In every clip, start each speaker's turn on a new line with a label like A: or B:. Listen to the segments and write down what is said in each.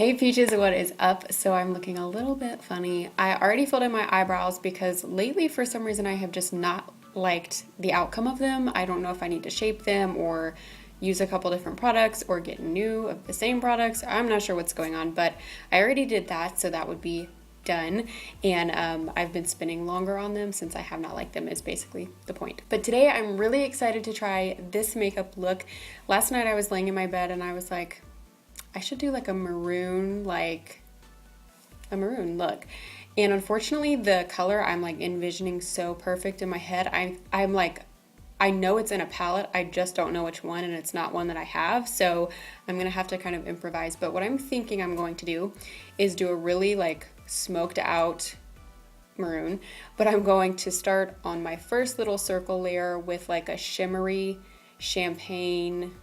A: Hey Peaches, what is up? So I'm looking a little bit funny. I already filled in my eyebrows because lately for some reason I have just not liked the outcome of them. I don't know if I need to shape them or use a couple different products or get new of the same products. I'm not sure what's going on, but I already did that, so that would be done. And I've been spending longer on them since I have not liked them is basically the point. But today I'm really excited to try this makeup look. Last night I was laying in my bed and I was like, I should do like a maroon look. And unfortunately the color I'm like envisioning so perfect in my head. I'm like, I know it's in a palette, I just don't know which one, and it's not one that I have, so I'm gonna have to kind of improvise. But what I'm thinking I'm going to do is do a really like smoked out maroon, but I'm going to start on my first little circle layer with like a shimmery champagne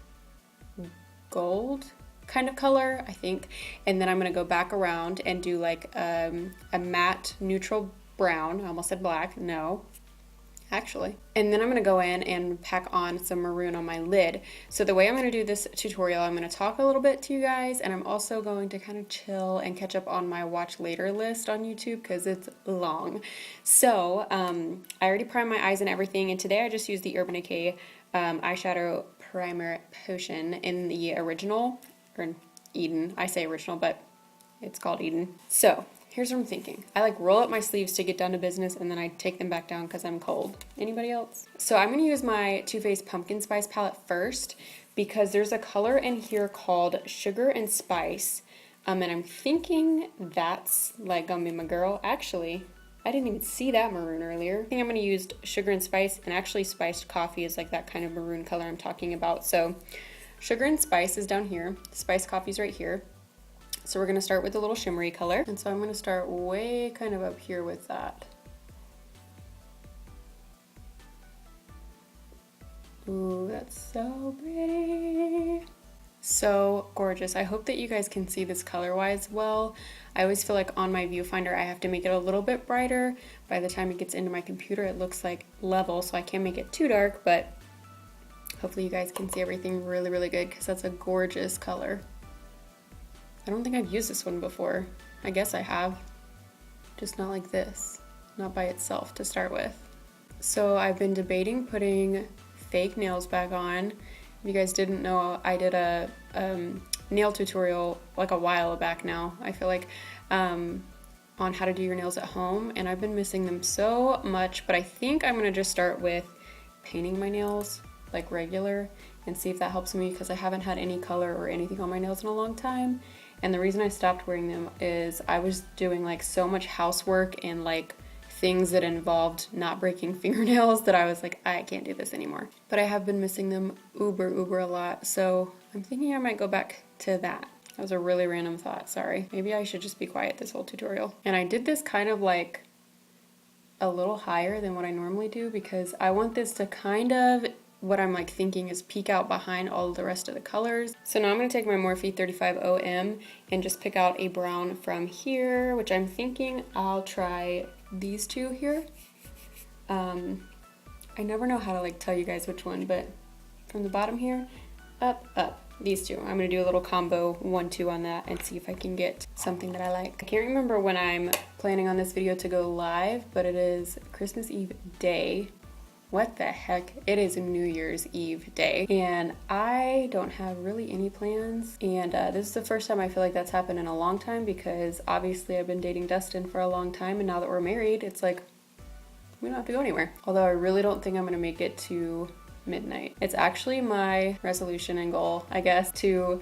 A: gold kind of color, I think, and then I'm gonna go back around and do like a matte neutral brown. I almost said black, no, actually. And then I'm gonna go in and pack on some maroon on my lid. So the way I'm gonna do this tutorial, I'm gonna talk a little bit to you guys, and I'm also going to kind of chill and catch up on my watch later list on YouTube because it's long. So I already primed my eyes and everything, and today I just used the Urban Decay eyeshadow primer potion in the original, or Eden. I say original, but it's called Eden. So here's what I'm thinking. I like roll up my sleeves to get down to business, and then I take them back down because I'm cold. Anybody else? So I'm gonna use my Too Faced Pumpkin Spice palette first because there's a color in here called Sugar and Spice. And I'm thinking that's like gonna be my girl. Actually, I didn't even see that maroon earlier. I think I'm gonna use Sugar and Spice, and actually spiced coffee is like that kind of maroon color I'm talking about. So Sugar and Spice is down here, spiced coffee's right here. So we're gonna start with the little shimmery color. And so I'm gonna start way kind of up here with that. Ooh, that's so pretty. So gorgeous. I hope that you guys can see this color-wise well. I always feel like on my viewfinder I have to make it a little bit brighter. By the time it gets into my computer it looks like level, so I can't make it too dark, but hopefully you guys can see everything really, really good because that's a gorgeous color. I don't think I've used this one before. I guess I have, just not like this, not by itself to start with. So I've been debating putting fake nails back on. If you guys didn't know, I did a nail tutorial like a while back now, I feel like, on how to do your nails at home, and I've been missing them so much, but I think I'm gonna just start with painting my nails like regular and see if that helps me because I haven't had any color or anything on my nails in a long time. And the reason I stopped wearing them is I was doing like so much housework and like things that involved not breaking fingernails that I was like, I can't do this anymore. But I have been missing them uber a lot, so I'm thinking I might go back to that. That was a really random thought, sorry. Maybe I should just be quiet this whole tutorial. And I did this kind of like a little higher than what I normally do because I want this to kind of, what I'm like thinking is peek out behind all of the rest of the colors. So now I'm going to take my Morphe 35OM and just pick out a brown from here, which I'm thinking I'll try these two here. I never know how to like tell you guys which one, but from the bottom here, up, these two. I'm going to do a little combo 1-2 on that and see if I can get something that I like. I can't remember when I'm planning on this video to go live, but it is Christmas Eve day. What the heck? It is New Year's Eve day and I don't have really any plans, and this is the first time I feel like that's happened in a long time because obviously I've been dating Dustin for a long time, and now that we're married it's like we don't have to go anywhere. Although I really don't think I'm gonna make it to midnight. It's actually my resolution and goal, I guess, to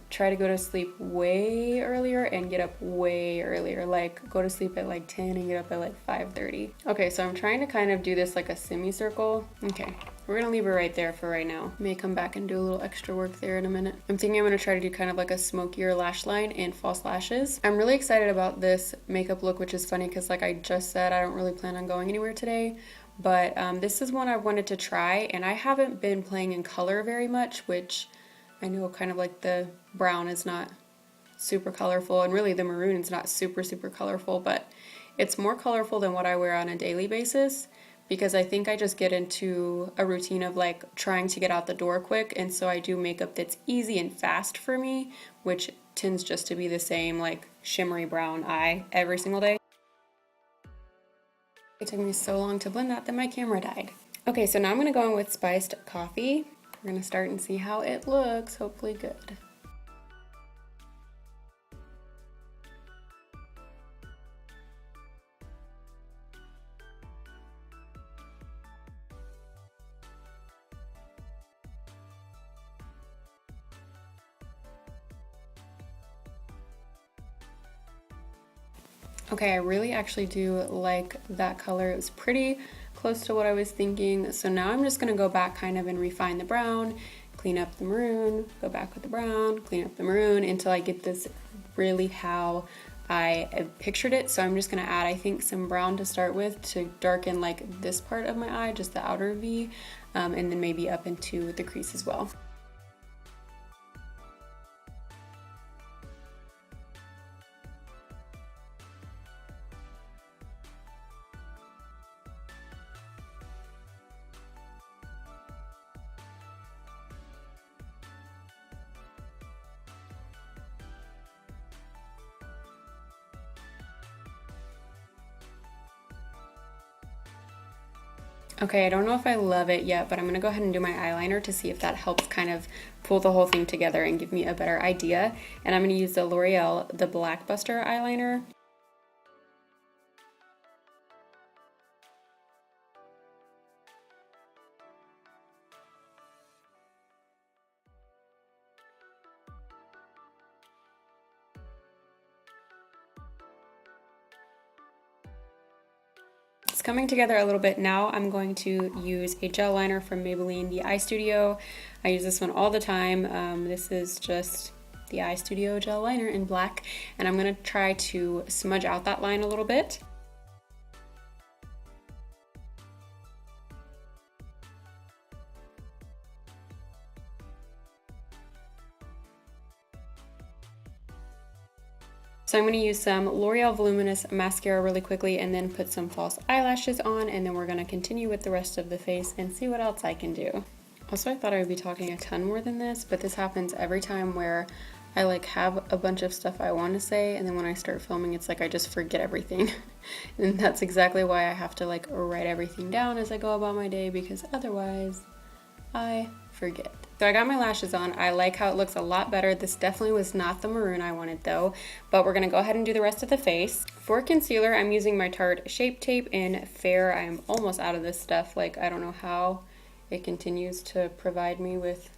A: try to go to sleep way earlier and get up way earlier, like go to sleep at like 10 and get up at like 5:30. Okay, so I'm trying to kind of do this like a semicircle. Okay, we're gonna leave it right there for right now. May come back and do a little extra work there in a minute. I'm thinking I'm gonna try to do kind of like a smokier lash line and false lashes. I'm really excited about this makeup look, which is funny because like I just said, I don't really plan on going anywhere today. But this is one I wanted to try, and I haven't been playing in color very much, which I know kind of like the brown is not super colorful, and really the maroon is not super colorful, but it's more colorful than what I wear on a daily basis. because I think I just get into a routine of like trying to get out the door quick, and so I do makeup that's easy and fast for me, which tends just to be the same like shimmery brown eye every single day. It took me so long to blend that my camera died. Okay, so now I'm gonna go in with spiced coffee. We're gonna start and see how it looks, hopefully good. Okay, I really actually do like that color. It was pretty close to what I was thinking. So now I'm just gonna go back kind of and refine the brown, clean up the maroon, go back with the brown, clean up the maroon until I get this really how I pictured it. So I'm just gonna add, I think, some brown to start with to darken like this part of my eye, just the outer V, and then maybe up into the crease as well. Okay, I don't know if I love it yet, but I'm gonna go ahead and do my eyeliner to see if that helps kind of pull the whole thing together and give me a better idea. And I'm gonna use the L'Oreal, the Blackbuster eyeliner. It's coming together a little bit now. I'm going to use a gel liner from Maybelline, the Eye Studio. I use this one all the time. This is just the Eye Studio gel liner in black, and I'm gonna try to smudge out that line a little bit. So I'm going to use some L'Oreal Voluminous mascara really quickly and then put some false eyelashes on, and then we're going to continue with the rest of the face and see what else I can do. Also, I thought I would be talking a ton more than this, but this happens every time where I like have a bunch of stuff I want to say, and then when I start filming it's like I just forget everything. And that's exactly why I have to like write everything down as I go about my day, because otherwise I forget. So I got my lashes on. I like how it looks a lot better. This definitely was not the maroon I wanted though, but we're gonna go ahead and do the rest of the face. For concealer, I'm using my Tarte Shape Tape in Fair. I'm almost out of this stuff. Like, I don't know how it continues to provide me with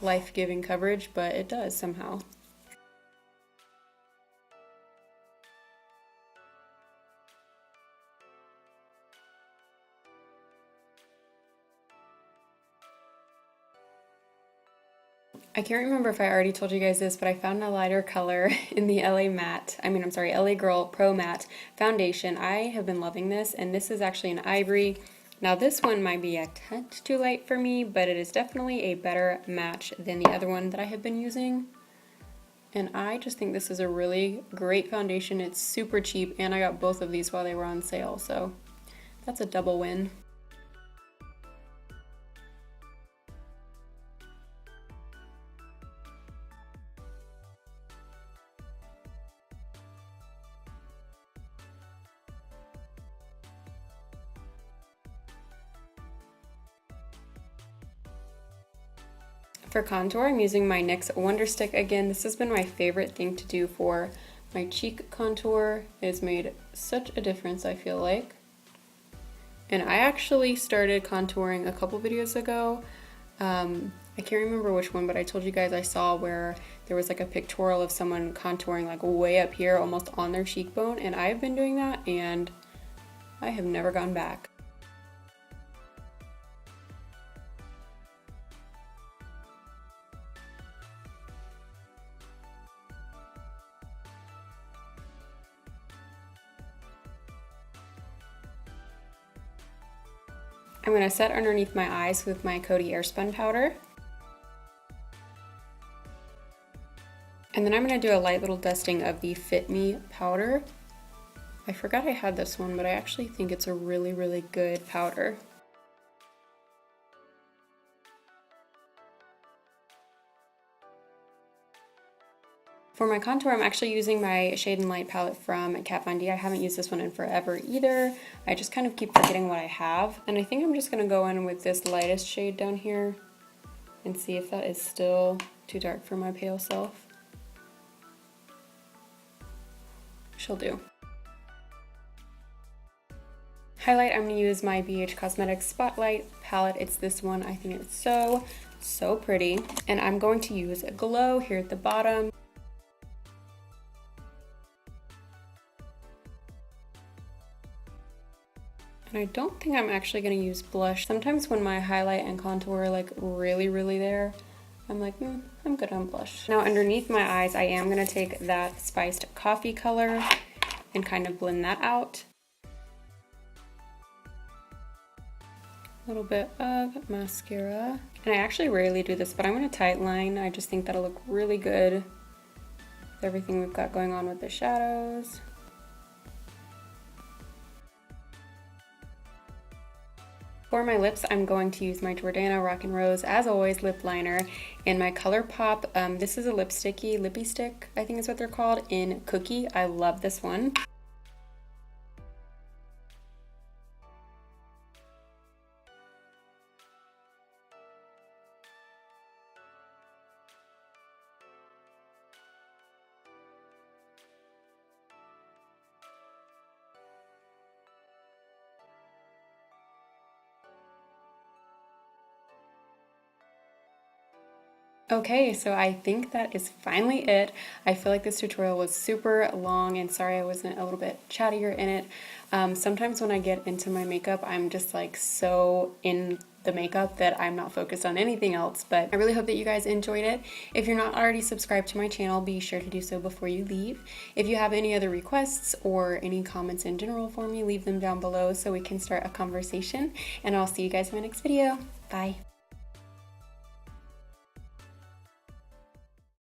A: life-giving coverage, but it does somehow. I can't remember if I already told you guys this, but I found a lighter color in the LA Girl Pro Matte foundation. I have been loving this, and this is actually an Ivory. Now this one might be a touch too light for me, but it is definitely a better match than the other one that I have been using. And I just think this is a really great foundation. It's super cheap, and I got both of these while they were on sale, so that's a double win. For contour, I'm using my NYX Wonderstick again. This has been my favorite thing to do for my cheek contour. It's made such a difference, I feel like. And I actually started contouring a couple videos ago. I can't remember which one, but I told you guys I saw where there was like a pictorial of someone contouring like way up here, almost on their cheekbone, and I've been doing that and I have never gone back. I'm going to set underneath my eyes with my Coty Airspun powder. And then I'm going to do a light little dusting of the Fit Me powder. I forgot I had this one, but I actually think it's a really, really good powder. For my contour, I'm actually using my Shade and Light palette from Kat Von D. I haven't used this one in forever either. I just kind of keep forgetting what I have. And I think I'm just gonna go in with this lightest shade down here and see if that is still too dark for my pale self. She'll do. Highlight, I'm gonna use my BH Cosmetics Spotlight palette. It's this one. I think it's so pretty. And I'm going to use a Glow here at the bottom. And I don't think I'm actually gonna use blush. Sometimes when my highlight and contour are like really there, I'm like, I'm good on blush. Now underneath my eyes, I am gonna take that spiced coffee color and kind of blend that out. A little bit of mascara. And I actually rarely do this, but I'm gonna tight line. I just think that'll look really good with everything we've got going on with the shadows. For my lips, I'm going to use my Jordana Rock & Rose, as always, lip liner in my ColourPop. This is a lippy stick, I think is what they're called, in Cookie. I love this one. Okay, so I think that is finally it. I feel like this tutorial was super long and sorry I wasn't a little bit chattier in it. Sometimes when I get into my makeup, I'm just like so in the makeup that I'm not focused on anything else, but I really hope that you guys enjoyed it. If you're not already subscribed to my channel, be sure to do so before you leave. If you have any other requests or any comments in general for me, leave them down below so we can start a conversation, and I'll see you guys in my next video. Bye.